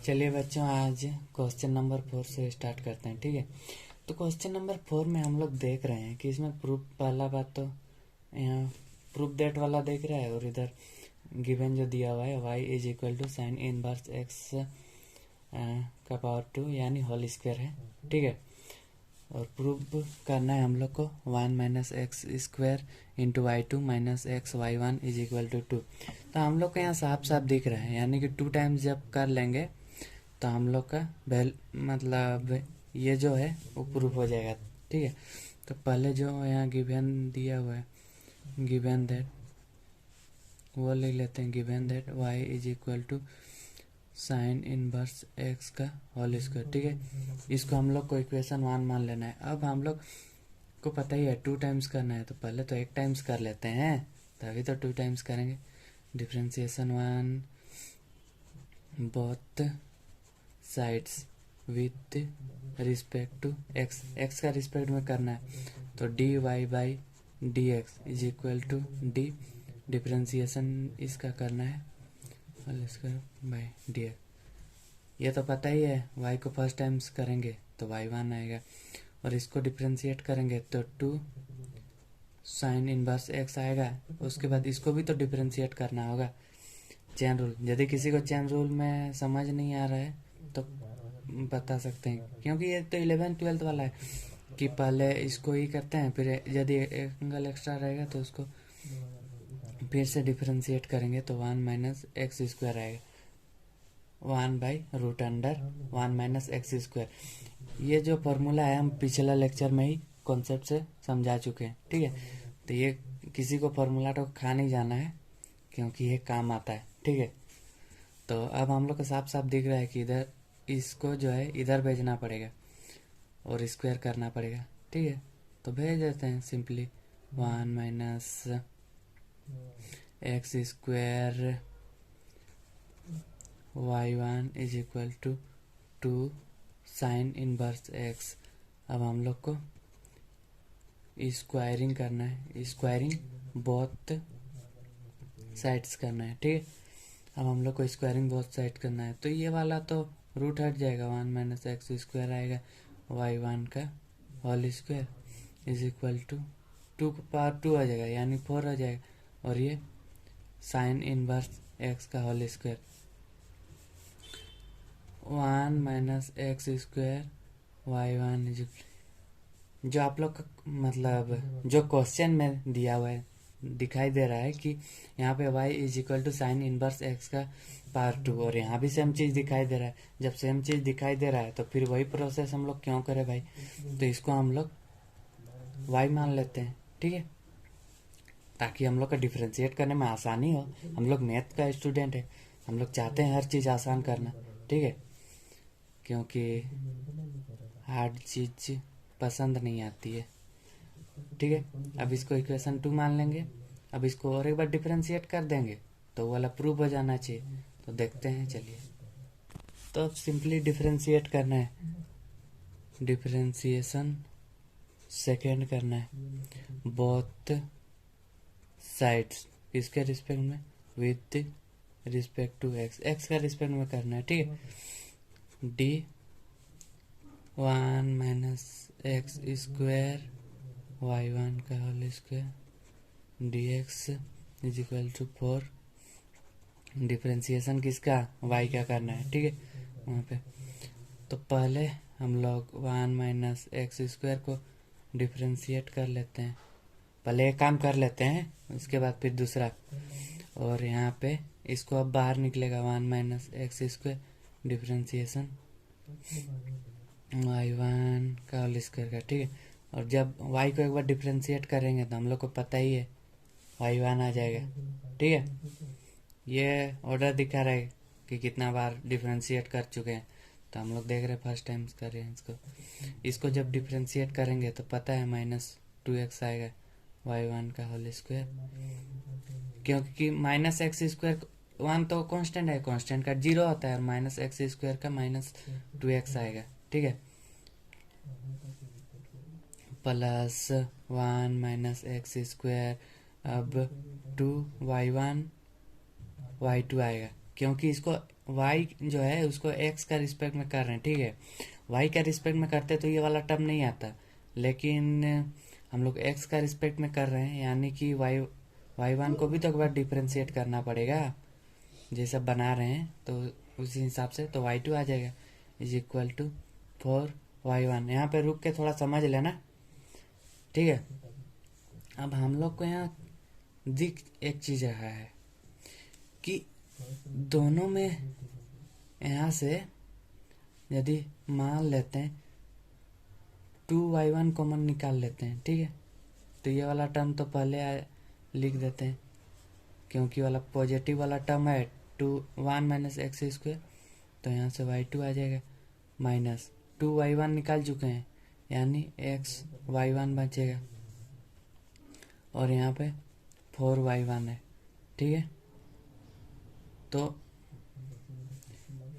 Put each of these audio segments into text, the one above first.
चलिए बच्चों, आज क्वेश्चन नंबर 4 से स्टार्ट करते हैं। ठीक है, तो क्वेश्चन नंबर 4 में हम लोग देख रहे हैं कि इसमें प्रूफ, पहला बात तो यहाँ प्रूफ दैट वाला देख रहा है, और इधर गिवन जो दिया हुआ है y is equal to sine inverse x का पावर 2 यानी होल स्क्वायर है। ठीक है, और प्रूफ करना है हम लोग को 1 minus x square into y two minus x y one is equal to 2। तो हम लोग को यहाँ साफ साफ दिख रहा है, यानी कि 2 टाइम्स जब कर लेंगे तो हम लोग का मतलब ये जो है वो प्रूफ हो जाएगा। ठीक है, तो पहले जो यहाँ गिवन दिया हुआ है, गिवन दैट वो लिख लेते हैं। Given that y is equal to sine inverse x का होल स्क्वायर। ठीक है, इसको हम लोग को इक्वेशन 1 मान लेना है। अब हम लोग को पता ही है 2 टाइम्स करना है, तो पहले तो 1 टाइम्स कर लेते हैं, तभी तो 2 टाइम्स करेंगे। Differentiation 1 both sides with respect to x का रिस्पेक्ट में करना है, तो dy by d x is equal to d. Differentiation इसका करना है whole square by d x. ये तो पता ही है, y को फर्स्ट टाइम्स करेंगे तो y1 आएगा, और इसको डिफरेंशिएट करेंगे तो 2 साइन इनवर्स x आएगा। उसके बाद इसको भी तो डिफरेंशिएट करना होगा, चेन रूल। यदि किसी को चेन रूल में समझ नहीं आ रहा है तो बता सकते हैं, क्योंकि ये तो 11th-12th वाला है कि पहले इसको ही करते हैं, फिर यदि एंगल एक्स्ट्रा रहेगा तो उसको फिर से डिफरेंशिएट करेंगे तो 1 माइनस एक्स स्क्वायर आएगा, 1 by root under 1 minus x square. ये जो फॉर्मूला है हम पिछला लेक्चर में ही कॉन्सेप्ट से समझा चुके हैं। ठीक है, तो ये किसी को फॉर्मूला तो खा नहीं जाना है, क्योंकि ये काम आता है। ठीक है, तो अब हम लोग को साफ साफ दिख रहा है कि इधर इसको जो है इधर भेजना पड़ेगा और स्क्वायर करना पड़ेगा। ठीक है, तो भेज देते हैं simply 1 minus x square y1 is equal to 2 sine inverse x। अब हम लोग को स्क्वायरिंग करना है, स्क्वायरिंग बोथ साइड्स करना है। ठीक है, अब हम लोग को स्क्वायरिंग बोथ साइड करना है, तो ये वाला तो रूट हट जाएगा, 1 माइनस एक्स स्क्वायर आएगा y1 का whole square is equal to 2 का पावर 2 आ जाएगा, यानी 4 आ जाएगा, और ये साइन इनवर्स x का whole square 1 minus x square y1 is, जो आप लोग का मतलब जो क्वेश्चन में दिया हुआ है दिखाई दे रहा है कि यहाँ पे y is equal to sine inverse x का पावर 2, और यहाँ भी सेम चीज़ दिखाई दे रहा है। जब सेम चीज़ दिखाई दे रहा है तो फिर वही प्रोसेस हम लोग क्यों करें भाई, तो इसको हम लोग y मान लेते हैं। ठीक है, ताकि हम लोग का डिफ्रेंशिएट करने में आसानी हो। हम लोग मैथ का स्टूडेंट है, हम लोग चाहते हैं हर चीज़ आसान करना। ठीक है, क्योंकि हार्ड चीज़ पसंद नहीं आती है। ठीक है, अब इसको इक्वेशन 2 मान लेंगे। अब इसको और एक बार डिफरेंशिएट कर देंगे तो वाला प्रूफ हो जाना चाहिए। तो देखते हैं, चलिए। तो अब सिंपली डिफरेंशिएट करना है, डिफरेंशिएशन सेकेंड करना है बोथ साइड्स, इसके रिस्पेक्ट में विथ रिस्पेक्ट टू एक्स का रिस्पेक्ट में करना है। ठीक है, d 1 minus x square y1 का whole square d x is equal to 4। Differentiation किसका, y का करना है। ठीक है, वहाँ पे तो पहले हम लोग 1 माइनस एक्स स्क्वायर को डिफरेंशिएट कर लेते हैं, पहले एक काम कर लेते हैं, उसके बाद फिर दूसरा। और यहाँ पे इसको अब बाहर निकलेगा 1 minus x square differentiation y1 का होल स्क्वायर का। ठीक है, और जब y को एक बार डिफरेंशिएट करेंगे तो हम लोग को पता ही है y1 आ जाएगा। ठीक है, ये ऑर्डर दिखा रहा है कि कितना बार डिफरेंशिएट कर चुके हैं, तो हम लोग देख रहे हैं फर्स्ट टाइम कर रहे हैं इसको जब डिफरेंशिएट करेंगे तो पता है -2x आएगा y1 का होल स्क्वायर, क्योंकि माइनस एक्स स्क्वायर 1 तो कांस्टेंट है, कांस्टेंट का 0 होता है, और माइनस एक्स स्क्वायर का -2x आएगा। ठीक है, प्लस 1 माइनस एक्स स्क्वायर, अब 2 y1 y2 आएगा, क्योंकि इसको वाई जो है उसको एक्स का रिस्पेक्ट में कर रहे हैं, ठीक है। वाई का रिस्पेक्ट में करते तो ये वाला टर्म नहीं आता, लेकिन हम लोग एक्स का रिस्पेक्ट में कर रहे हैं, यानी कि वाई वन को भी तो एक बार डिफ्रेंशिएट करना पड़ेगा। जैसा बना रहे हैं तो उसी हिसाब से तो वाई टू आ जाएगा इज इक्वल टू 4y1। यहाँ पे रुक के थोड़ा समझ लेना, ठीक है। अब हम लोग को यहाँ दिख एक चीज़ रहा है कि दोनों में यहाँ से यदि मान लेते हैं 2y1 कॉमन निकाल लेते हैं, ठीक है। तो ये वाला टर्म तो पहले लिख देते हैं, क्योंकि वाला पॉजिटिव वाला टर्म है 1 - x², तो यहाँ से y2 आ जाएगा माइनस 2y1 निकाल चुके हैं, यानी xy1 बचेगा, और यहाँ पे 4y1 है, ठीक है। तो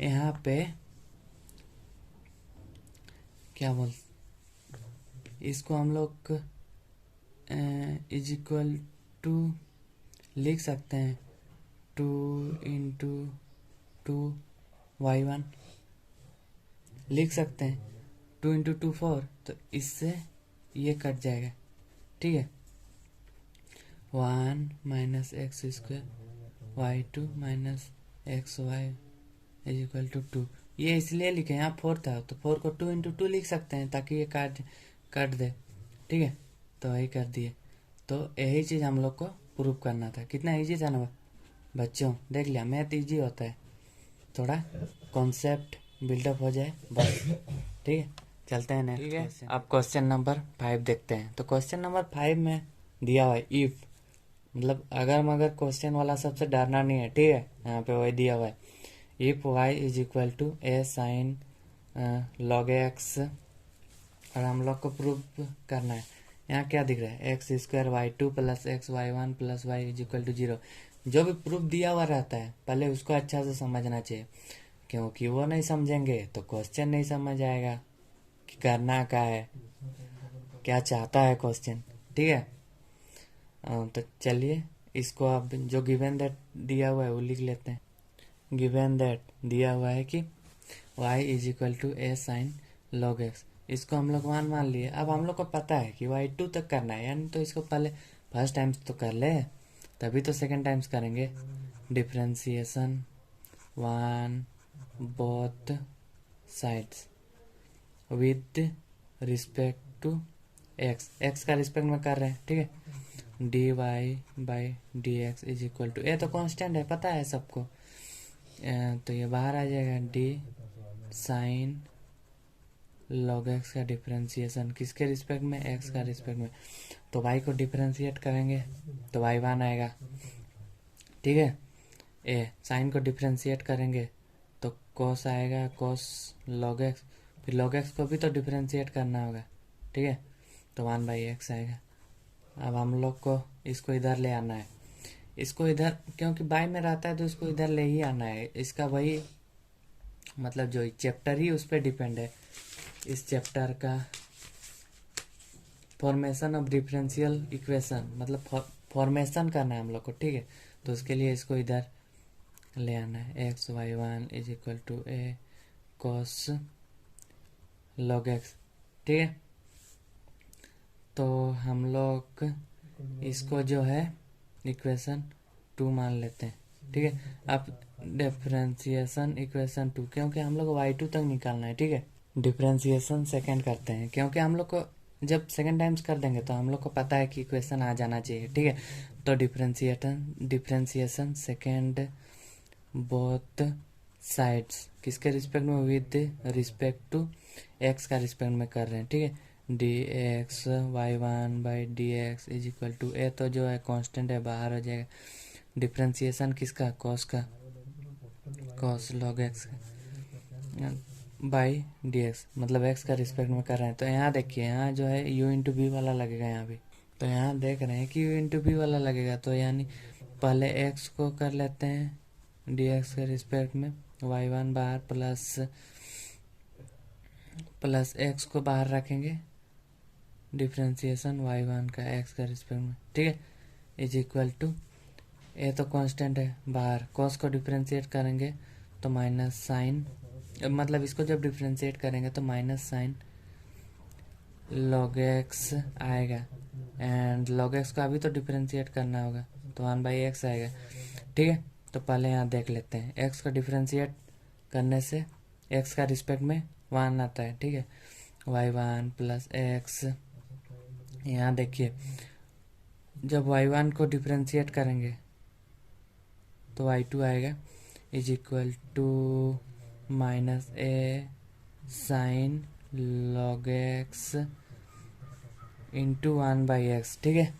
यहाँ पे क्या बोल, इसको हम लोग इज इक्वल टू लिख सकते हैं 2 × 2y1 लिख सकते हैं, 2 × 2 4, तो इससे ये कट जाएगा, ठीक है। 1 - x² y2 - xy is equal to 2। ये इसलिए लिखे, यहाँ 4 था तो 4 को 2 × 2 लिख सकते हैं ताकि ये काट दे, ठीक है। तो वही कर दिए। तो यही चीज़ हम लोग को प्रूव करना था। कितना इजी था ना बच्चों, देख लिया, मैथ इजी होता है, थोड़ा कॉन्सेप्ट बिल्डअप हो जाए बस, ठीक है। चलते हैं नेक्स्ट क्वेश्चन। अब क्वेश्चन नंबर 5 देखते हैं। तो क्वेश्चन नंबर 5 में दिया हुआ है इफ, मतलब अगर मगर क्वेश्चन वाला सबसे डरना नहीं है, ठीक है। यहाँ पे वही दिया हुआ है if y is equal to a sin log x, और हम लोग को प्रूव करना है। यहाँ क्या दिख रहा है x² y2 + xy1 + y is equal to 0। जो भी प्रूफ दिया हुआ रहता है पहले उसको अच्छा से समझना चाहिए, क्योंकि वो नहीं समझेंगे तो क्वेश्चन नहीं समझ आएगा कि करना क्या है, क्या चाहता है क्वेश्चन, ठीक है। तो चलिए इसको अब जो गिवन दैट दिया हुआ है वो लिख लेते हैं। गिवन दैट दिया हुआ है कि y is equal to a sin log x, इसको हम लोग मान लिए। अब हम लोग को पता है कि y2 तक करना है, यानी तो इसको पहले फर्स्ट टाइम्स तो कर ले, तभी तो सेकेंड टाइम्स करेंगे। Differentiation 1 both sides with respect to x का रिस्पेक्ट में कर रहे हैं, ठीक है। dy/dx इज इक्वल टू, ये तो कांस्टेंट है, पता है सबको, तो ये बाहर आ जाएगा d sin log x का डिफ्रेंसिएशन किसके रिस्पेक्ट में, x का रिस्पेक्ट में। तो y को डिफ्रेंशिएट करेंगे तो y1 आएगा, ठीक है। ए साइन को डिफ्रेंशिएट करेंगे तो cos आएगा, cos log x, फिर log x को भी तो डिफ्रेंशिएट करना होगा, ठीक है। तो 1/x आएगा। अब हम लोग को इसको इधर ले आना है, इसको इधर, क्योंकि बाय में रहता है तो इसको इधर ले ही आना है। इसका वही मतलब जो चैप्टर ही उस पर डिपेंड है, इस चैप्टर का फॉर्मेशन ऑफ डिफरेंशियल इक्वेशन, मतलब फॉर्मेशन करना है हम लोग को, ठीक है। तो उसके लिए इसको इधर ले आना है, xy1 is equal to a cos log x, ठीक है। तो हम लोग इसको जो है इक्वेशन 2 मान लेते हैं, ठीक है। अब डिफरेंशिएशन इक्वेशन 2, क्योंकि हम लोग y2 तक निकालना है, ठीक है। डिफरेंशिएशन सेकंड करते हैं, क्योंकि हम लोग को जब सेकंड टाइम्स कर देंगे तो हम लोग को पता है कि इक्वेशन आ जाना चाहिए, ठीक है। तो डिफरेंशिएशन सेकंड बोथ साइड्स किसके रिस्पेक्ट में, विद रिस्पेक्ट टू x का रिस्पेक्ट में कर रहे हैं, ठीक है। dx/y1/dx इज इक्वल टू, ए तो जो है कांस्टेंट है बाहर हो जाएगा, डिफरेंशिएशन किसका, cos का, cos log x by dx, मतलब x का रिस्पेक्ट में कर रहे हैं। तो यहाँ देखिए, यहाँ जो है u × v वाला लगेगा यहाँ भी, तो यहाँ देख रहे हैं कि u × v वाला लगेगा, तो यानी पहले x को कर लेते हैं dx के रिस्पेक्ट में, y1 बाहर प्लस x को बाहर रखेंगे, डिफ्रेंशिएशन y1 का x का रिस्पेक्ट में, ठीक है, इज इक्वल टू, ए तो कांस्टेंट है बाहर, cos को डिफ्रेंशिएट करेंगे तो माइनस साइन, मतलब इसको जब डिफ्रेंशिएट करेंगे तो माइनस साइन लॉग एक्स आएगा, एंड लॉग एक्स का अभी तो डिफ्रेंशिएट करना होगा तो 1/x आएगा। ठीक है, तो पहले यहाँ देख लेते हैं, एक्स का डिफ्रेंशिएट करने से एक्स का रिस्पेक्ट में 1 आता है। ठीक है, y1 प्लस एक्स, यहाँ देखिए जब y1 को डिफ्रेंशिएट करेंगे तो y2 आएगा is equal to minus a sine log x into 1/x। ठीक है,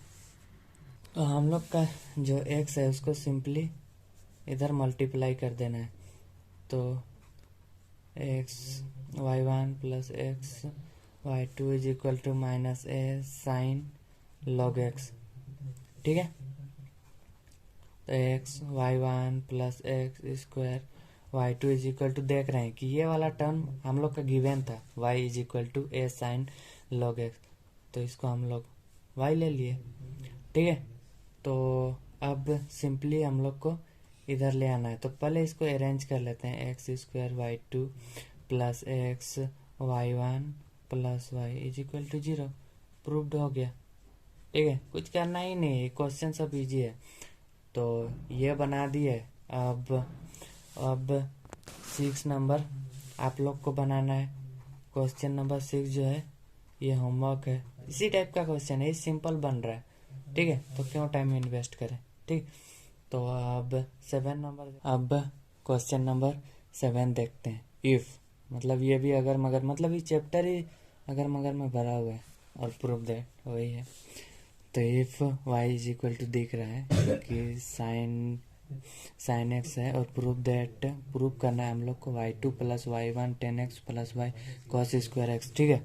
तो हम लोग का जो x है उसको सिंपली इधर मल्टीप्लाई कर देना है, तो x y1 plus x y2 is equal to minus a sine log x. ठीक है, तो x y1 plus x square y2 is equal to, देख रहे हैं कि ये वाला टर्म हम लोग का गिवन था y is equal to a sine log x, तो इसको हम लोग y ले लिए। ठीक है, तो अब सिंपली हम लोग को इधर ले आना है, तो पहले इसको अरेंज कर लेते हैं, x square y2 plus x y1 plus y is equal to 0, proved हो गया। ठीक है, कुछ करना ही नहीं है, क्वेश्चन सब इजी है, तो ये बना दिए। अब 6 नंबर आप लोग को बनाना है। क्वेश्चन नंबर 6 जो है ये होमवर्क है, इसी टाइप का क्वेश्चन है, ये सिंपल बन रहा है। ठीक है, तो क्यों टाइम इन्वेस्ट करें। ठीक, तो अब 7 नंबर, अब क्वेश्चन नंबर 7 देखते हैं। इफ मतलब ये भी अगर मगर, मतलब ये चैप्टर ही अगर मगर में भरा हुआ है, और प्रूफ दैट वही है। तो if y is equal to दिख रहा है कि साइन एक्स है, और प्रूफ दैट, प्रूफ करना है हम लोग को y2 plus y1 10x plus y cos square x. ठीक है,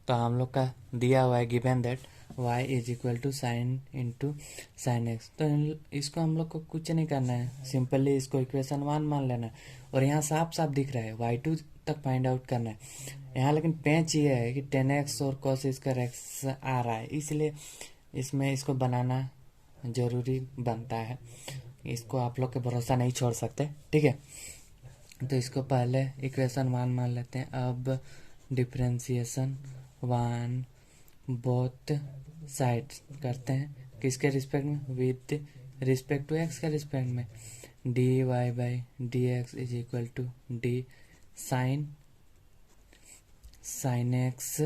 तो हम लोग का दिया हुआ है given that y is equal to sine into sine x, तो इसको हम लोग को कुछ नहीं करना है, सिंपली इसको इक्वेशन 1 मान लेना है, और यहाँ साफ साफ दिख रहा है y2 तक फाइंड आउट करना है यहाँ। लेकिन पेंच ये है कि 10x और कॉस स्क्वायर एक्स आ रहा है, इसलिए इसमें इसको बनाना जरूरी बनता है, इसको आप लोग के भरोसा नहीं छोड़ सकते। ठीक है, तो इसको पहले इक्वेशन 1 मान लेते हैं। अब डिफरेंशिएशन 1 बोथ साइड्स करते हैं, किसके रिस्पेक्ट में, विद रिस्पेक्ट टू एक्स के रिस्पेक्ट में, d y by d x is equal to d sine x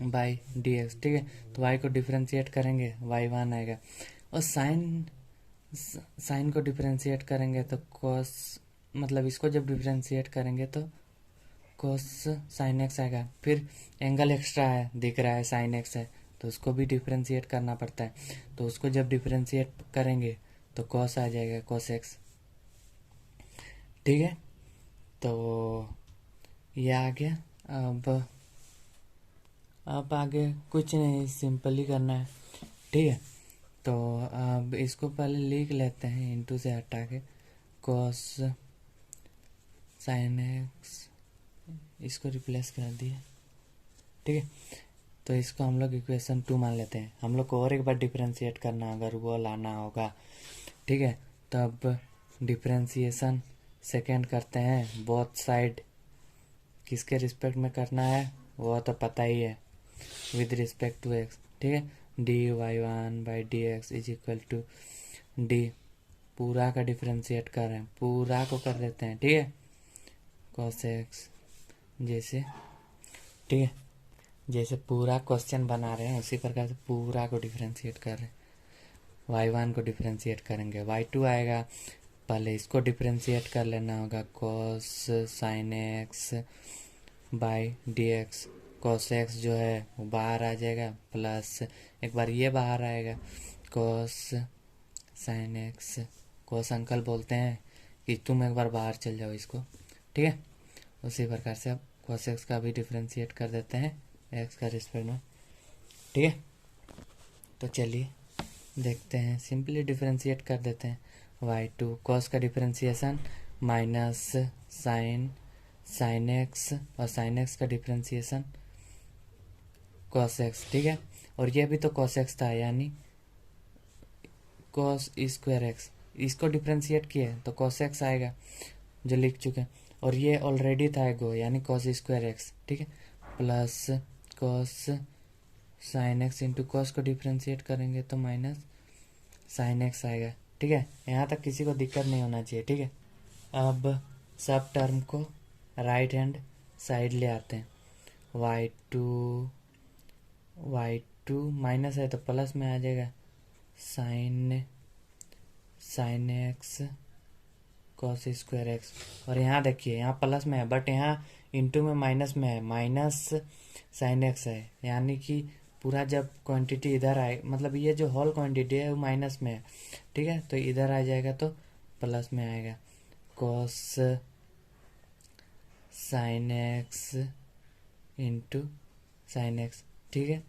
by d x. ठीक है, तो y को डिफ्रेंशिएट करेंगे y1 आएगा, और साइन को डिफ्रेंशिएट करेंगे तो cos, मतलब इसको जब डिफ्रेंशिएट करेंगे तो cos साइन एक्स आएगा। फिर एंगल एक्स्ट्रा है, दिख रहा है साइन एक्स है, तो उसको भी डिफ्रेंशिएट करना पड़ता है, तो उसको जब डिफ्रेंशिएट करेंगे तो cos आ जाएगा, cos एक्स। ठीक है, तो ये आ गया। अब आगे कुछ नहीं, सिंपल ही करना है। ठीक है, तो अब इसको पहले लिख लेते हैं, इंटू से हटा के कॉस साइन एक्स, इसको रिप्लेस कर दिए। ठीक है, तो इसको हम लोग इक्वेशन 2 मान लेते हैं, हम लोग को और एक बार डिफरेंशिएट करना अगर वो लाना होगा। ठीक है, तो अब डिफरेंशिएशन सेकेंड करते हैं, बोथ साइड किसके रिस्पेक्ट में करना है वो तो पता ही है, विद रिस्पेक्ट टू एक्स। ठीक है, d y one by d x is equal to d, पूरा का डिफरेंशिएट कर रहे हैं, पूरा को कर देते हैं। ठीक है, कॉस एक्स जैसे, ठीक है, जैसे पूरा क्वेश्चन बना रहे हैं उसी प्रकार से पूरा को डिफरेंशिएट कर रहे हैं। y1 को डिफरेंशिएट करेंगे, y2 आएगा, पहले इसको डिफरेंशिएट कर लेना होगा, cos sign x by d x. Cos x जो है वो बाहर आ जाएगा, प्लस एक बार ये बाहर आएगा, cos sine x, cos uncle बोलते हैं कि तुम एक बार बाहर चल जाओ इसको। ठीक है, उसी प्रकार से अब cos एक्स का भी डिफरेंशिएट कर देते हैं एक्स का रिस्पेक्ट में। ठीक है, तो चलिए देखते हैं, सिंपली डिफरेंशिएट कर देते हैं। y2 cos का डिफरेंशिएशन माइनस साइन एक्स, और साइन एक्स का डिफरेंशिएशन cos एक्स। ठीक है, और ये भी तो cos एक्स था, यानी cos स्क्वायर एक्स, इसको डिफरेंशिएट किए तो cos एक्स आएगा, जो लिख चुके हैं, और ये ऑलरेडी था गो यानी कॉस स्क्वायर एक्स, ठीक है, plus cos sine x into cos को डिफ्रेंशिएट करेंगे तो माइनस साइन एक्स आएगा, ठीक है। यहाँ तक किसी को दिक्कत नहीं होना चाहिए, ठीक है। अब सब टर्म को राइट हैंड साइड ले आते हैं, y2 माइनस है तो प्लस में आ जाएगा, sine x cos square x, और यहाँ देखिए यहाँ प्लस में है बट यहाँ इंटू में माइनस में है, माइनस साइन एक्स है, यानी कि पूरा जब क्वांटिटी इधर आए, मतलब ये जो होल क्वांटिटी है वो माइनस में है, ठीक है, तो इधर आ जाएगा तो प्लस में आएगा, cos sine x into sine x, ठीक है,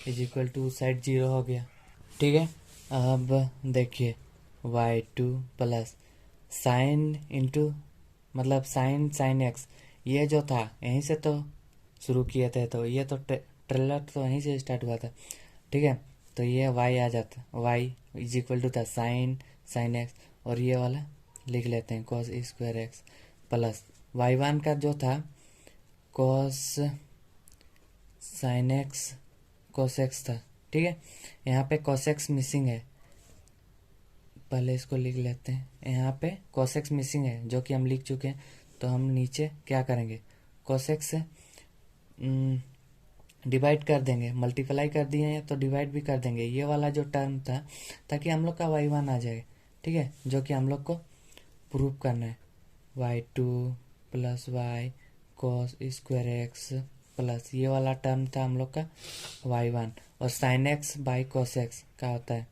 इज इक्वल टू साइड 0 हो गया, ठीक है। अब देखिए y2 प्लस साइन इंटू मतलब साइन एक्स, ये जो था यहीं से तो शुरू किए थे, तो ये तो ट्रेलर तो यहीं से स्टार्ट हुआ था, ठीक है, तो ये y आ जाता, y इज इक्वल टू था साइन एक्स, और ये वाला लिख लेते हैं cos square x, plus y1 का जो था cos sine x cos x था, ठीक है। यहाँ पे कॉस एक्स मिसिंग है, पहले इसको लिख लेते हैं, यहाँ पे कॉस एक्स मिसिंग है जो कि हम लिख चुके हैं, तो हम नीचे क्या करेंगे, कॉस एक्स से डिवाइड कर देंगे, मल्टीप्लाई कर दिए हैं तो डिवाइड भी कर देंगे ये वाला जो टर्म था, ताकि हम लोग का y1 आ जाए, ठीक है, जो कि हम लोग को प्रूव करना है, y2 plus y cos square x plus ये वाला टर्म था हम लोग का y1, और sign x by cos x का होता है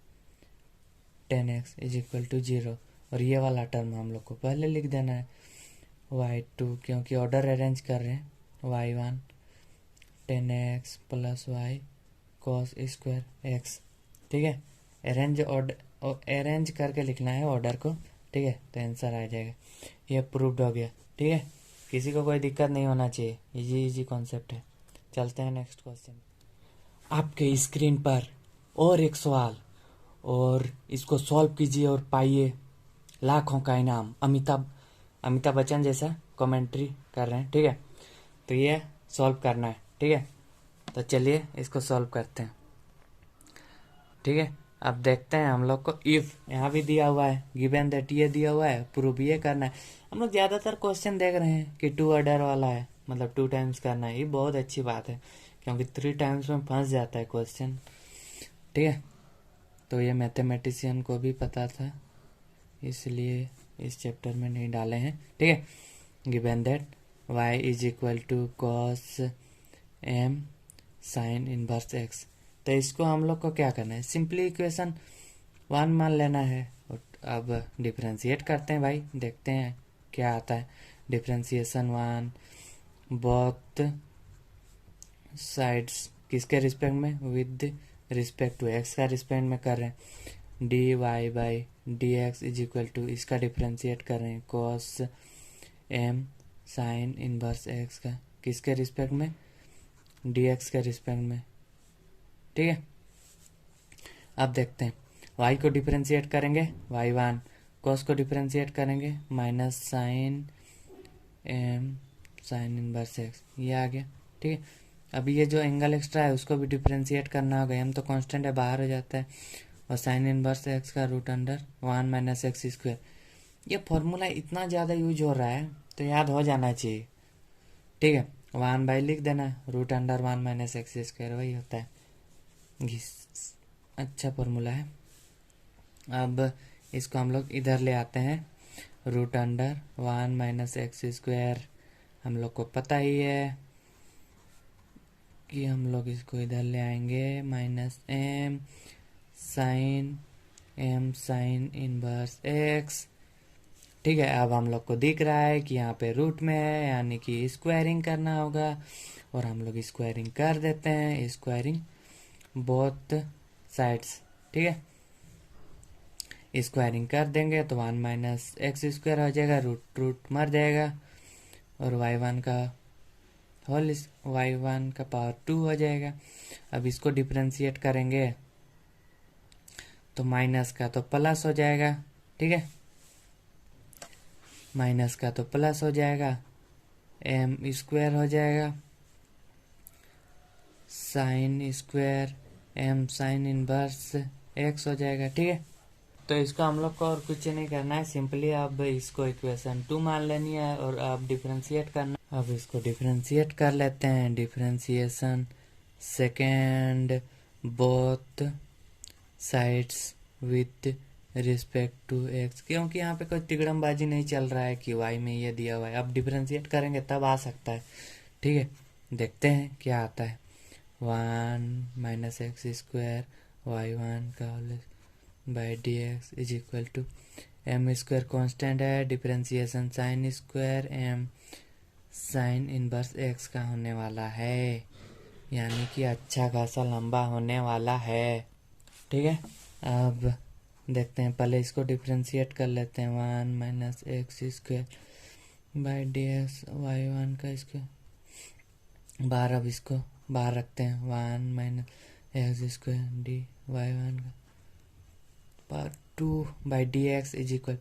10x इज इक्वल टू 0, और ये वाला टर्म हम लोग को पहले लिख देना है y2, क्योंकि ऑर्डर अरेंज कर रहे हैं, y1 10x plus y cos square x, ठीक है, अरेंज करके लिखना है ऑर्डर को, ठीक है, तो आंसर आ जाएगा, ये प्रूव्ड हो गया, ठीक है, किसी को कोई दिक्कत नहीं होना चाहिए, इजी कॉन्सेप्ट है। चलते हैं नेक्स्ट क्वेश्चन। आपके स्क्रीन पर और एक सवाल, और इसको सॉल्व कीजिए और पाइए लाखों का इनाम। अमिताभ बच्चन जैसा कमेंट्री कर रहे हैं, ठीक है, तो ये सॉल्व करना है, ठीक है, तो चलिए इसको सॉल्व करते हैं, ठीक है। अब देखते हैं हम लोग को, इफ यहाँ भी दिया हुआ है, गिवन दैट ये दिया हुआ है, प्रूव ये करना है। हम लोग ज़्यादातर क्वेश्चन देख रहे हैं कि 2 ऑर्डर वाला है, मतलब 2 टाइम्स करना है, ये बहुत अच्छी बात है, क्योंकि 3 टाइम्स में फंस जाता है क्वेश्चन, ठीक है, तो ये मैथमेटिशियन को भी पता था, इसलिए इस चैप्टर में नहीं डाले हैं, ठीक है। Given that y is equal to cos m sine inverse x, तो इसको हम लोग को क्या करना है, सिंपली इक्वेशन 1 मान लेना है, और अब डिफ्रेंशिएट करते हैं भाई, देखते हैं क्या आता है। डिफ्रेंशिएशन 1 बोथ साइड्स किसके रिस्पेक्ट में, विद रिस्पेक्ट टू x का रिस्पेक्ट में कर रहे हैं, dy by d x is equal to, इसका डिफ्रेंशिएट कर रहे हैं cos m sine inverse x का किसके रिस्पेक्ट में, dx के रिस्पेक्ट में, ठीक है। अब देखते हैं y को डिफरेंशिएट करेंगे, y1 cos को डिफरेंशिएट करेंगे minus sine m sine inverse x, ये आ गया, ठीक है। अभी ये जो एंगल एक्स्ट्रा है उसको भी डिफरेंशिएट करना होगा, m तो कांस्टेंट है बाहर हो जाता है, और साइन इनवर्स x का root under 1 minus x square, ये फॉर्मूला इतना ज़्यादा यूज हो रहा है तो याद हो जाना चाहिए, ठीक है। 1 बाई लिख देना, root under 1 minus x square वही होता है, अच्छा फॉर्मूला है। अब इसको हम लोग इधर ले आते हैं, root under 1 minus x square, हम लोग को पता ही है कि हम लोग इसको इधर ले आएंगे, minus m sine inverse x, ठीक है। अब हम लोग को दिख रहा है कि यहाँ पे रूट में है, यानी कि स्क्वायरिंग करना होगा, और हम लोग स्क्वायरिंग कर देते हैं, स्क्वायरिंग बोथ साइड्स, ठीक है, स्क्वायरिंग कर देंगे तो 1 माइनस एक्स स्क्वायर हो जाएगा, रूट मर जाएगा, और y1 का पावर 2 हो जाएगा। अब इसको डिफरेंशिएट करेंगे तो माइनस का तो प्लस हो जाएगा, ठीक है, माइनस का तो प्लस हो जाएगा, एम स्क्वायर हो जाएगा, sine square m sine inverse x हो जाएगा। ठीक है, तो इसको हम लोग को और कुछ नहीं करना है, सिंपली अब इसको इक्वेशन 2 मान लेनी है और अब डिफरेंशिएट करना। अब इसको डिफरेंशिएट कर लेते हैं, differentiation second both sides with respect to x, क्योंकि यहाँ पे कोई तिगड़मबाजी नहीं चल रहा है कि वाई में ये दिया हुआ है। अब डिफरेंशिएट करेंगे तब आ सकता है। ठीक है, देखते हैं क्या आता है। 1 minus x square y one का whole by d x is equal to m square constant है, differentiation sine square m sine inverse x का होने वाला है, यानी कि अच्छा खासा लंबा होने वाला है। ठीक है, अब देखते हैं, पहले इसको डिफरेंशिएट कर लेते हैं। 1 minus x square by d x y one का स्क्वायर बाहर, अब इसको बाहर रखते हैं। 1 minus x square d y one का power 2 by d x is equal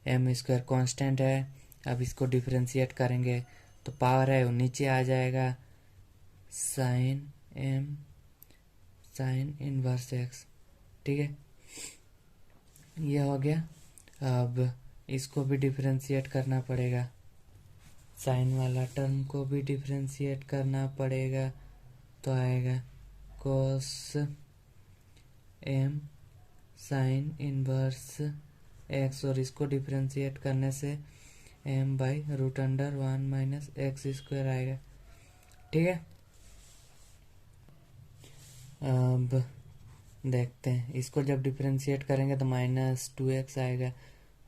m square constant है। अब इसको डिफरेंशिएट करेंगे तो पावर है वो नीचे आ जाएगा, sine m sine inverse x. ठीक है, ये हो गया। अब इसको भी डिफरेंशिएट करना पड़ेगा, साइन वाला टर्म को भी डिफरेंशिएट करना पड़ेगा, तो आएगा cos m sine inverse x, और इसको डिफरेंशिएट करने से m by root under 1 minus x square आएगा। ठीक है, अब देखते हैं, इसको जब डिफरेंशिएट करेंगे तो माइनस 2x आएगा,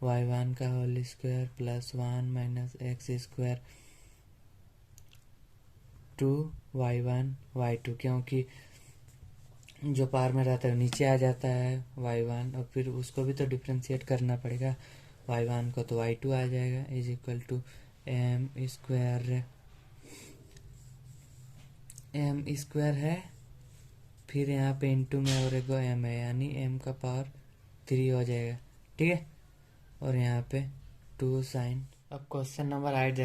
वाई वन का whole square plus 1 minus x square two y one y two, क्योंकि जो पार में रहता है नीचे आ जाता है वाई वन, और फिर उसको भी तो डिफरेंशिएट करना पड़ेगा वाई वन को, तो वाई टू आ जाएगा is equal to m square है, फिर यहाँ पे इंटू में और एक एम है, यानी एम का पावर 3 हो जाएगा। ठीक है, और यहाँ पे 2 साइन। अब क्वेश्चन नंबर 8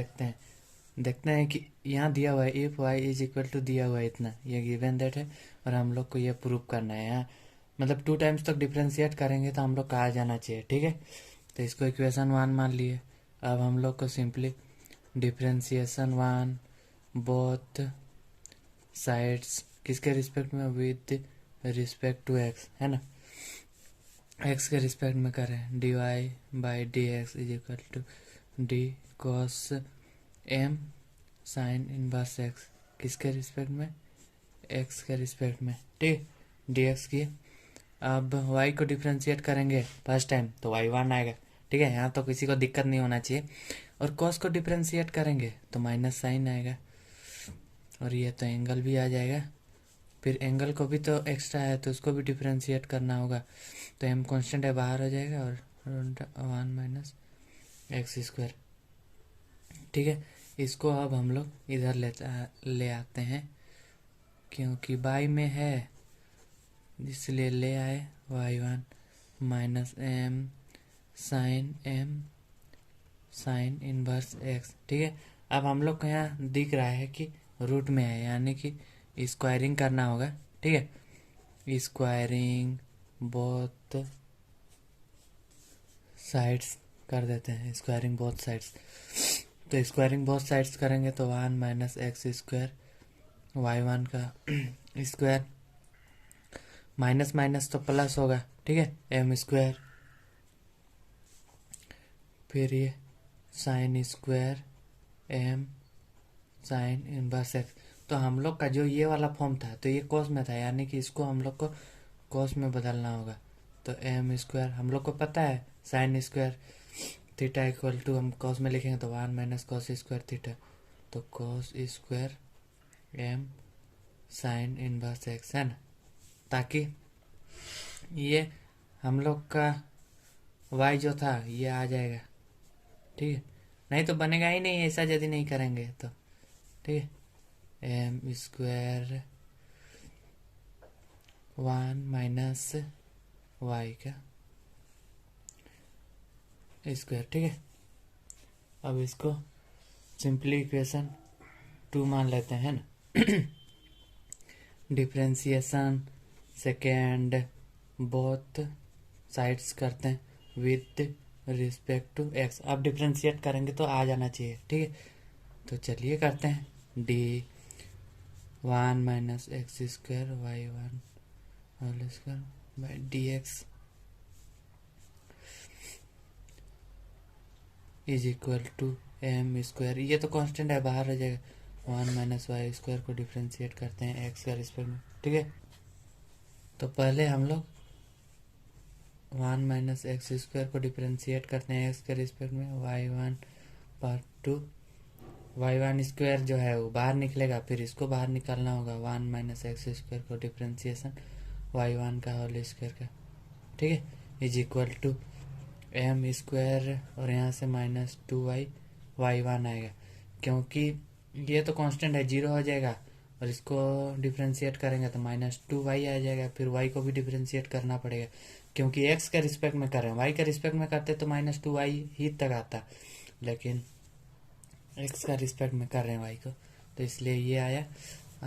देखते हैं कि यहाँ दिया हुआ है if y is equal to दिया हुआ है इतना, ये गिवन दैट है, और हम लोग को ये प्रूव करना है। यहाँ मतलब 2 टाइम्स तक डिफरेंशिएट करेंगे तो हम लोग कहा जाना चाहिए। ठीक है, तो इसको इक्वेशन 1 मान लिए। अब हम लोग को सिंपली डिफरेंशिएशन 1 बोथ साइड्स किसके रिस्पेक्ट में, विद रिस्पेक्ट टू एक्स, है ना, एक्स के रिस्पेक्ट में करें, d y by d x is equal to d cos m sine inverse x, किसके रिस्पेक्ट में, एक्स के रिस्पेक्ट में। ठीक, डी एक्स की। अब वाई को डिफ्रेंशिएट करेंगे फर्स्ट टाइम तो वाई वन आएगा। ठीक है, यहाँ तो किसी को दिक्कत नहीं होना चाहिए। और कॉस को डिफ्रेंशिएट करेंगे तो माइनस साइन आएगा, और ये तो एंगल भी आ जाएगा। फिर एंगल को भी तो एक्स्ट्रा है तो उसको भी डिफ्रेंशिएट करना होगा, तो एम कांस्टेंट है बाहर हो जाएगा, और 1 माइनस एक्स स्क्वायर। ठीक है, इसको अब हम लोग इधर ले आते हैं, क्योंकि बाई में है इसलिए ले आए, y one minus m sine inverse x. ठीक है, अब हम लोग को यहाँ दिख रहा है कि रूट में है, यानी कि स्क्वायरिंग करना होगा। ठीक है, स्क्वायरिंग बोथ साइड्स कर देते हैं, स्क्वायरिंग बोथ साइड्स। तो स्क्वायरिंग बोथ साइड्स करेंगे तो 1 minus x square y one का स्क्वायर, माइनस माइनस तो प्लस होगा। ठीक है, एम स्क्वायर, फिर ये sine square m sine inverse x. तो हम लोग का जो ये वाला फॉर्म था तो ये कॉस में था, यानी कि इसको हम लोग को कॉस में बदलना होगा। तो एम स्क्वायर हम लोग को पता है sine square theta equal to, हम कॉस में लिखेंगे तो 1 माइनस कॉस स्क्वायर थीटा, तो cos square m sine inverse x, है ना, ताकि ये हम लोग का y जो था ये आ जाएगा। ठीक है, नहीं तो बनेगा ही नहीं ऐसा यदि नहीं करेंगे तो। ठीक है, एम स्क्वायर 1 माइनस वाई का स्क्वायर। ठीक है, अब इसको सिंपली इक्वेशन 2 मान लेते हैं ना। डिफ्रेंसिएशन सेकेंड बोथ साइड्स करते हैं विद रिस्पेक्ट टू एक्स। अब डिफ्रेंशिएट करेंगे तो आ जाना चाहिए, ठीक है। तो चलिए करते हैं। D 1 minus x square y 1 whole square by d x is equal to m square. ये तो कांस्टेंट है, बाहर हो जाएगा। 1 माइनस वाई स्क्वायर को डिफ्रेंशिएट करते हैं एक्स का रिस्पेक्ट में, ठीक है। तो पहले हम लोग 1 माइनस एक्स स्क्वायर को डिफ्रेंशिएट करते हैं एक्स के रिस्पेक्ट में। वाई 1 पार्ट 2 वाई 1 स्क्वायर जो है वो बाहर निकलेगा, फिर इसको बाहर निकालना होगा। 1 माइनस एक्स स्क्वायर को डिफ्रेंशिएशन वाई 1 का होल स्क्वायर का, ठीक है, is equal to m square और यहाँ से माइनस 2y वाई 1 आएगा। क्योंकि ये तो कांस्टेंट है, 0 हो जाएगा, और इसको डिफ्रेंशिएट करेंगे तो माइनस 2y आ जाएगा। फिर y को भी डिफ्रेंशिएट करना पड़ेगा, क्योंकि x के रिस्पेक्ट में कर रहे हैं। y के रिस्पेक्ट में करते तो माइनस 2y ही तक आता, लेकिन x का रिस्पेक्ट में कर रहे हैं y को, तो इसलिए ये आया।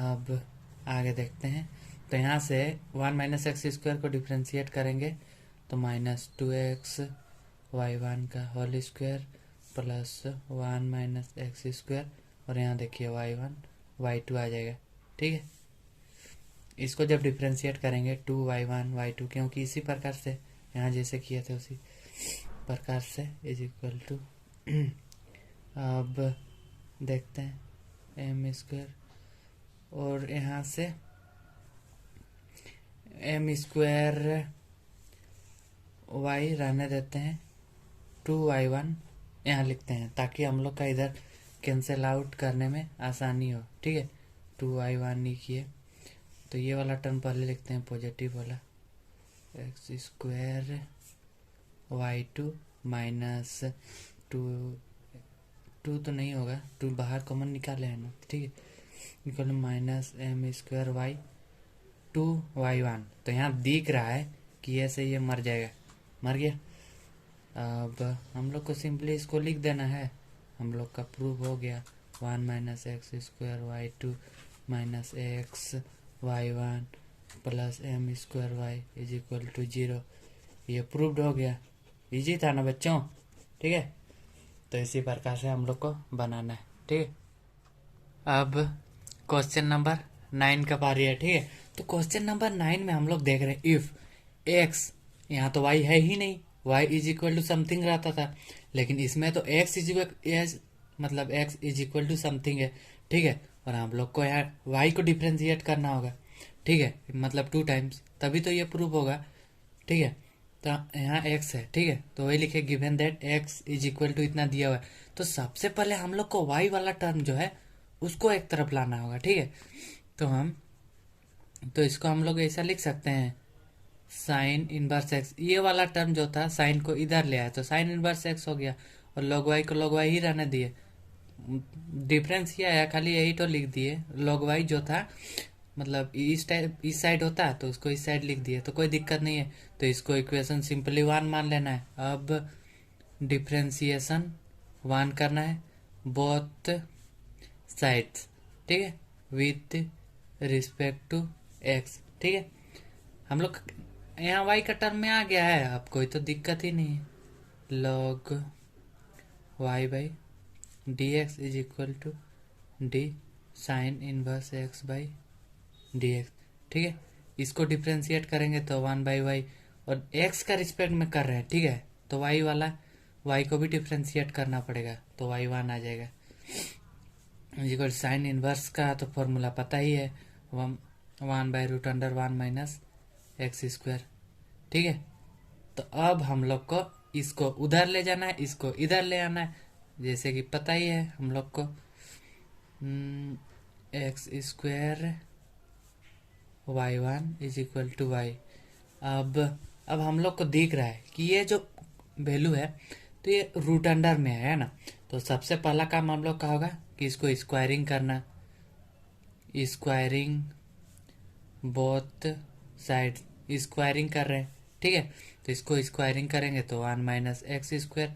अब आगे देखते हैं। तो यहाँ से 1 माइनस एक्स स्क्वायर को डिफ्रेंशिएट करेंगे तो माइनस 2x वाई 1 का whole square plus 1 minus x square, और यहाँ देखिए वाई 1 वाई 2 आ जाएगा, ठीक है। इसको जब डिफ्रेंशिएट करेंगे 2y1 y2, क्योंकि इसी प्रकार से यहाँ जैसे किए थे उसी प्रकार से इज इक्वल टू अब देखते हैं एम स्क्वायर, और यहाँ से एम स्क्वायर वाई रहने देते हैं, 2y1 यहाँ लिखते हैं ताकि हम लोग का इधर कैंसिल आउट करने में आसानी हो, ठीक है। 2y1 नहीं किए तो ये वाला टर्म पहले लिखते हैं पॉजिटिव वाला, एक्स स्क्वायर वाई 2 माइनस 2 तो नहीं होगा, 2 बाहर कॉमन निकाले हैं ना, ठीक है, equal minus m square y 2y1। तो यहाँ दिख रहा है कि ऐसे ये मर जाएगा, मर गया। अब हम लोग को सिंपली इसको लिख देना है, हम लोग का प्रूफ हो गया। 1 minus x square y 2 minus x y 1 plus m square y is equal to 0। ये प्रूव्ड हो गया। इजी था ना बच्चों, ठीक है। तो इसी प्रकार से हम लोग को बनाना है, ठीक है। अब क्वेश्चन नंबर 9 का बारी है, ठीक है। तो क्वेश्चन नंबर 9 में हम लोग देख रहे हैं इफ एक्स, यहाँ तो वाई है ही नहीं, y is equal to something रहता था, लेकिन इसमें तो x मतलब x is equal to something है, ठीक है। और हम लोग को यहाँ y को डिफ्रेंशिएट करना होगा, ठीक है, मतलब 2 टाइम्स, तभी तो ये प्रूव होगा, ठीक है। तो यहाँ x है, ठीक है, तो वही लिखे given that x is equal to इतना दिया हुआ है। तो सबसे पहले हम लोग को y वाला टर्म जो है उसको एक तरफ लाना होगा, ठीक है। तो इसको हम लोग ऐसा लिख सकते हैं, साइन इनवर्स एक्स, ये वाला टर्म जो था साइन को इधर ले आया तो साइन इनवर्स एक्स हो गया, और लॉग वाई को लॉग वाई ही रहने दिए। डिफरेंस ये आया, खाली यही तो लिख दिए। लॉग वाई जो था मतलब इस साइड होता है तो उसको इस साइड लिख दिए, तो कोई दिक्कत नहीं है। तो इसको इक्वेशन सिंपली 1 मान लेना है। अब डिफ्रेंसिएशन 1 करना है बोथ साइड्स, ठीक है, विथ रिस्पेक्ट टू एक्स, ठीक है। हम लोग यहाँ y का टर्म में आ गया है, अब कोई तो दिक्कत ही नहीं है। log y by d x is equal to d sine inverse x by d x, ठीक है। इसको डिफ्रेंशिएट करेंगे तो 1 बाई वाई, और x का रिस्पेक्ट में कर रहे हैं, ठीक है, तो y वाला y को भी डिफ्रेंशिएट करना पड़ेगा, तो y1 आ जाएगा। इक्वल साइन इनवर्स का तो फॉर्मूला पता ही है, 1 by root under 1 minus x square, ठीक है। तो अब हम लोग को इसको उधर ले जाना है, इसको इधर ले आना है, जैसे कि पता ही है हम लोग को x square y 1 is equal to y. अब हम लोग को दिख रहा है कि ये जो वैल्यू है तो ये रूट अंडर में है ना, तो सबसे पहला काम हम लोग का होगा कि इसको स्क्वायरिंग करना, स्क्वायरिंग बोथ साइड, स्क्वायरिंग कर रहे हैं, ठीक है। तो इसको स्क्वायरिंग करेंगे तो 1 माइनस एक्स स्क्वायर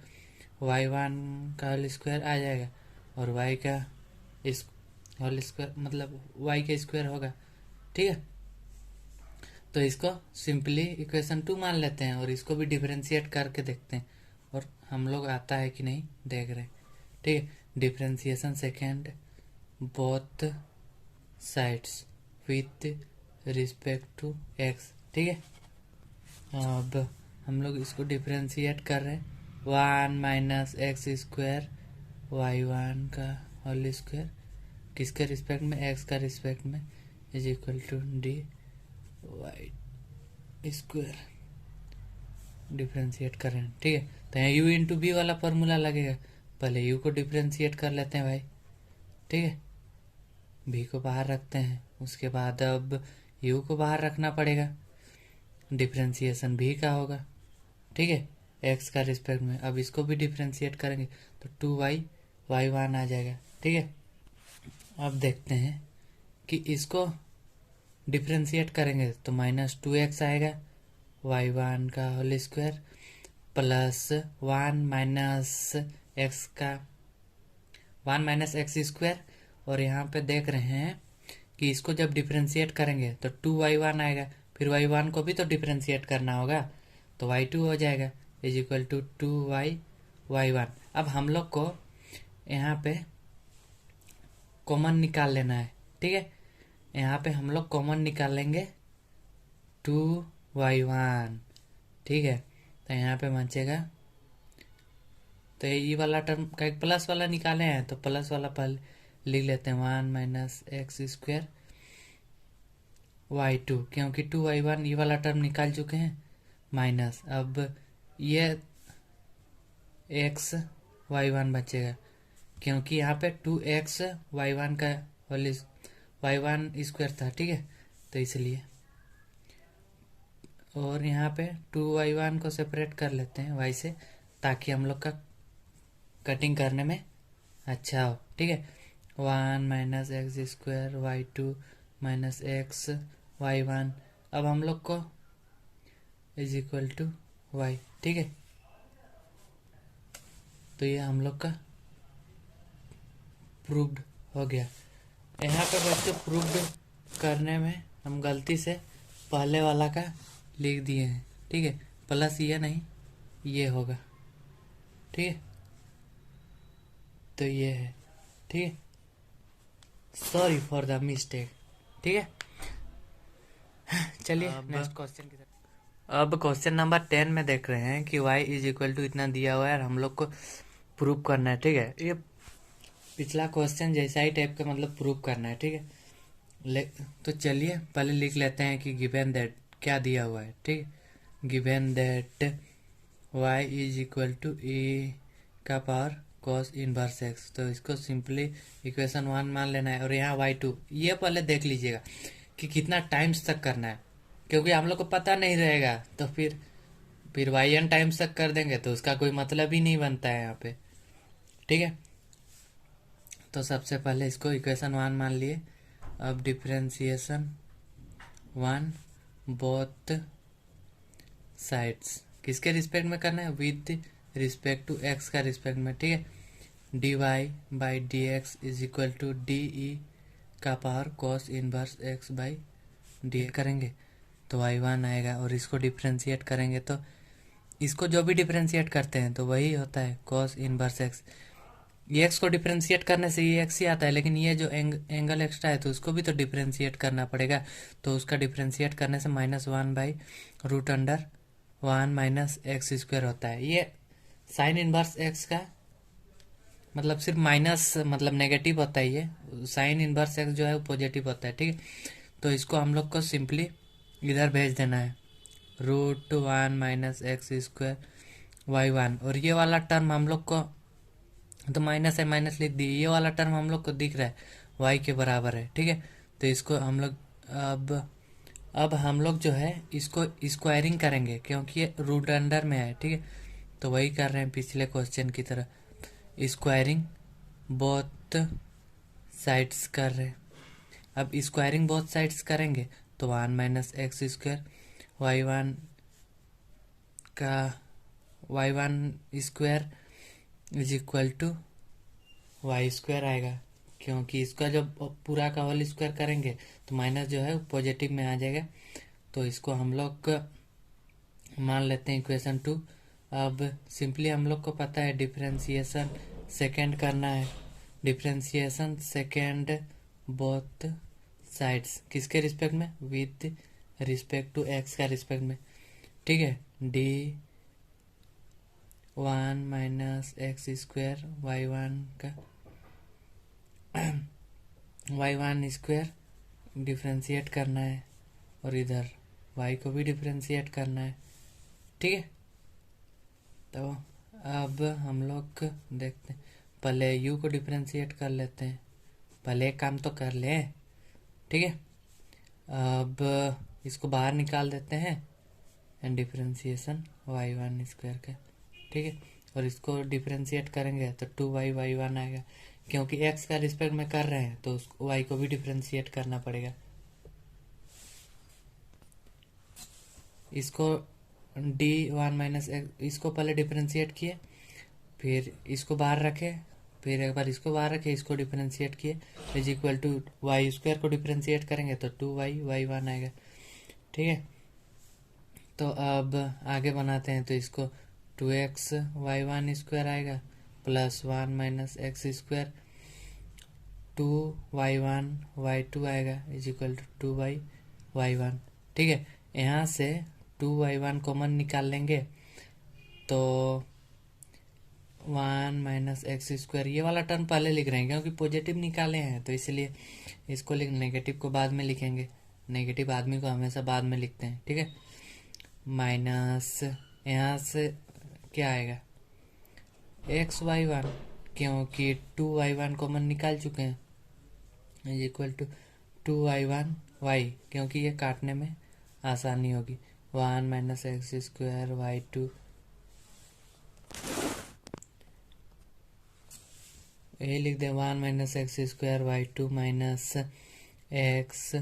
y1 का होल स्क्वायर आ जाएगा और y का इस होल स्क्वायर मतलब y का स्क्वायर होगा। ठीक है, तो इसको सिंपली इक्वेशन 2 मान लेते हैं और इसको भी डिफरेंशिएट करके देखते हैं और हम लोग आता है कि नहीं देख रहे हैं। ठीक है, differentiation second both sides with respect to x। ठीक है, अब हम लोग इसको डिफरेंशिएट कर रहे हैं। 1 माइनस एक्स स्क्वायर y1 का होल स्क्वायर किसके रिस्पेक्ट में, x का रिस्पेक्ट में, is equal to d y square differentiate कर रहे हैं। ठीक है, तो यहाँ u इंटू बी वाला फॉर्मूला लगेगा। पहले u को डिफरेंशिएट कर लेते हैं भाई। ठीक है, b को बाहर रखते हैं, उसके बाद अब u को बाहर रखना पड़ेगा, डिफरेंशिएशन भी का होगा। ठीक है, x का रिस्पेक्ट में। अब इसको भी डिफरेंशिएट करेंगे तो 2y y1 आ जाएगा। ठीक है, अब देखते हैं कि इसको डिफरेंशिएट करेंगे तो -2x आएगा y1 का whole square plus 1 minus x square. और यहाँ पे देख रहे हैं कि इसको जब डिफरेंशिएट करेंगे तो 2y1 आएगा, फिर y1 को भी तो डिफरेंशिएट करना होगा तो y2 हो जाएगा is equal to 2y y1। अब हम लोग को यहाँ पे कॉमन निकाल लेना है। ठीक है, यहाँ पे हम लोग कॉमन निकाल लेंगे 2y1। ठीक है, तो यहाँ पे बचेगा, तो ये वाला टर्म का एक प्लस वाला निकाले हैं तो प्लस वाला पहले लिख लेते हैं 1 माइनस एक्स स्क्वायर y2, क्योंकि 2y1 ये वाला टर्म निकाल चुके हैं माइनस। अब ये x y1 बचेगा क्योंकि यहाँ पे 2x y1 का होल y1 स्क्वायर था। ठीक है, तो इसलिए, और यहाँ पे 2y1 को सेपरेट कर लेते हैं y से ताकि हम लोग का कटिंग करने में अच्छा हो। ठीक है, 1 minus x square y2 minus x y1। अब हम लोग को इज इक्वल टू y। ठीक है, तो ये हम लोग का प्रूव्ड हो गया। यहाँ पे बच्चों प्रूव्ड करने में हम गलती से पहले वाला का लिख दिए हैं। ठीक है, प्लस ये नहीं ये होगा। ठीक है, तो ये है। ठीक है, सॉरी फॉर द मिस्टेक। ठीक है, चलिए नेक्स्ट क्वेश्चन की तरफ। अब क्वेश्चन नंबर 10 में देख रहे हैं कि y इज इक्वल टू इतना दिया हुआ है और हम लोग को प्रूव करना है। ठीक है, ये पिछला क्वेश्चन जैसा ही टाइप का मतलब प्रूव करना है। ठीक है, तो चलिए पहले लिख लेते हैं कि गिवन दैट क्या दिया हुआ है। ठीक है, given that y is equal to e का पावर cos इनवर्स x। तो इसको सिंपली इक्वेशन 1 मान लेना है और यहाँ y2 ये पहले देख लीजिएगा कि कितना टाइम्स तक करना है, क्योंकि हम लोग को पता नहीं रहेगा तो फिर yn टाइम्स तक कर देंगे तो उसका कोई मतलब ही नहीं बनता है यहाँ पे। ठीक है, तो सबसे पहले इसको इक्वेशन 1 मान लिए। अब डिफरेंशिएशन 1 बोथ साइड्स किसके रिस्पेक्ट में करना है, विद रिस्पेक्ट टू x का रिस्पेक्ट में। ठीक है, dy by d x is equal to d e का power cos inverse x by d करेंगे तो y1 आएगा और इसको डिफरेंशिएट करेंगे तो इसको जो भी डिफरेंशिएट करते हैं तो वही होता है cos इनवर्स x। ये x को डिफरेंशिएट करने से ये x ही आता है, लेकिन ये जो एंगल एक्स्ट्रा है तो उसको भी तो डिफरेंशिएट करना पड़ेगा। तो उसका डिफरेंशिएट करने से -1 by root under 1 minus x square होता है। ये साइन इनवर्स x का मतलब सिर्फ माइनस मतलब नेगेटिव होता है, ये साइन इनवर्स x जो है वो पॉजिटिव होता है। ठीक है, तो इसको हम लोग को सिंपली इधर भेज देना है √1 माइनस एक्स स्क्वायर y1। और ये वाला टर्म हम लोग को तो माइनस है माइनस लिख दिए, ये वाला टर्म हम लोग को दिख रहा है y के बराबर है। ठीक है, तो इसको हम लोग अब हम लोग जो है इसको स्क्वायरिंग करेंगे क्योंकि ये रूट अंडर में है। ठीक है, तो वही कर रहे हैं पिछले क्वेश्चन की तरह, स्क्वायरिंग बोथ साइड्स कर रहे हैं। अब स्क्वायरिंग बोथ साइड्स करेंगे तो 1 माइनस एक्स स्क्वायर y1 का y1 square is equal to y square आएगा, क्योंकि इसका जब पूरा का होल स्क्वायर करेंगे तो माइनस जो है पॉजिटिव में आ जाएगा। तो इसको हम लोग मान लेते हैं इक्वेशन 2। अब सिंपली हम लोग को पता है डिफरेंशिएशन सेकेंड करना है, डिफरेंशिएशन सेकेंड बोथ साइड्स किसके रिस्पेक्ट में, विद रिस्पेक्ट टू एक्स का रिस्पेक्ट में। ठीक है, d 1 minus x square y one का वाई वन स्क्वायर डिफ्रेंशिएट करना है और इधर वाई को भी डिफ्रेंशिएट करना है। ठीक है, तो अब हम लोग देखते हैं, पहले यू को डिफ्रेंशिएट कर लेते हैं, पहले एक काम तो कर ले। ठीक है, अब इसको बाहर निकाल देते हैं and differentiation y one square का। ठीक है, और इसको डिफ्रेंशिएट करेंगे तो 2y वाई वन आएगा, क्योंकि x का रिस्पेक्ट में कर रहे हैं तो उसको y को भी डिफ्रेंशिएट करना पड़ेगा। इसको d1 माइनस एक्स, इसको पहले डिफ्रेंशिएट किए, फिर इसको बाहर रखे, फिर एक बार इसको बाहर रखे, इसको डिफ्रेंशिएट किए, is equal to y square को डिफ्रेंशिएट करेंगे तो 2y वाई वन आएगा। ठीक है, तो अब आगे बनाते हैं, तो इसको 2x वाई वन स्क्वायर आएगा plus 1 minus x square 2y one y two आएगा is equal to 2y y one. ठीक है, यहाँ से 2y वन कॉमन निकाल लेंगे तो 1 माइनस एक्स स्क्वायर, ये वाला टर्म पहले लिख रहे हैं क्योंकि पॉजिटिव निकाले हैं तो इसलिए इसको लिख, नेगेटिव को बाद में लिखेंगे, नेगेटिव आदमी को हमेशा बाद में लिखते हैं। ठीक है, माइनस यहाँ से क्या आएगा एक्स वाई वन, क्योंकि 2y वन कॉमन निकाल चुके हैं, is equal to 2y one y, क्योंकि ये काटने में आसानी होगी। 1 minus x square y two, यही लिख दे 1 minus x square y two minus x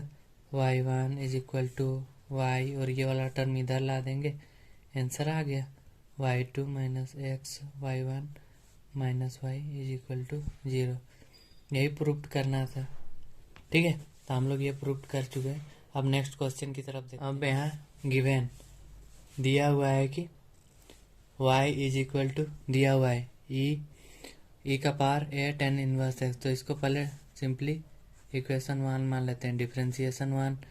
y one is equal to y, और ये वाला टर्म इधर ला देंगे, आंसर आ गया y two minus x y one minus y is equal to 0। यही प्रूफ करना था। ठीक है, तो हम लोग ये प्रूफ कर चुके हैं। अब नेक्स्ट क्वेश्चन की तरफ देखते हैं। अब यहाँ गिवन दिया हुआ है कि y इज इक्वल टू दिया हुआ है ई का पावर ए टेन इनवर्स एक्स, तो इसको पहले सिंपली इक्वेशन 1 मान लेते हैं, डिफ्रेंशिएशन 1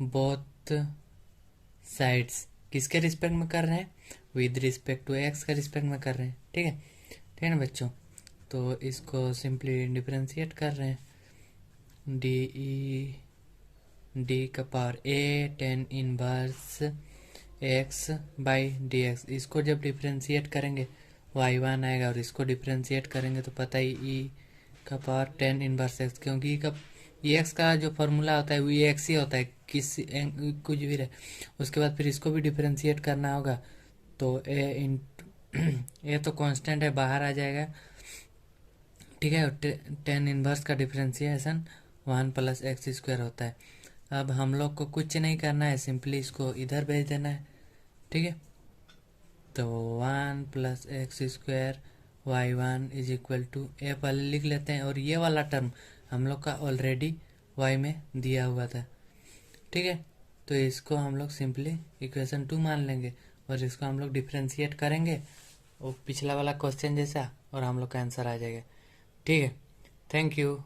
बोथ साइड्स किसके रिस्पेक्ट में कर रहे हैं, विद रिस्पेक्ट टू एक्स का रिस्पेक्ट में कर रहे हैं। ठीक है, ठीक है ना बच्चों, तो इसको सिंपली डिफ्रेंशिएट कर रहे हैं, डी का power A tan inverse x by d x, इसको जब डिफ्रेंशिएट करेंगे वाई वन आएगा, और इसको डिफ्रेंशिएट करेंगे तो पता ही ई का पावर टेन इनवर्स एक्स, क्योंकि ई का एक्स का जो फॉर्मूला होता है वो एक्स ही होता है, किसी कुछ भी रहे। उसके बाद फिर इसको भी डिफ्रेंशिएट करना होगा, तो ए तो कांस्टेंट है, बाहर आ जाएगा। ठीक है, टेन इनवर्स का डिफ्रेंशिएशन 1 प्लस एक्स स्क्वायर होता है। अब हम लोग को कुछ नहीं करना है, सिंपली इसको इधर भेज देना है। ठीक है, तो 1 plus x square y one is equal to a पहले लिख लेते हैं, और ये वाला टर्म हम लोग का ऑलरेडी वाई में दिया हुआ था। ठीक है, तो इसको हम लोग सिंपली इक्वेशन 2 मान लेंगे, और इसको हम लोग डिफ्रेंशिएट करेंगे और पिछला वाला क्वेश्चन जैसा, और हम लोग का आंसर आ जाएगा। ठीक है, थैंक यू।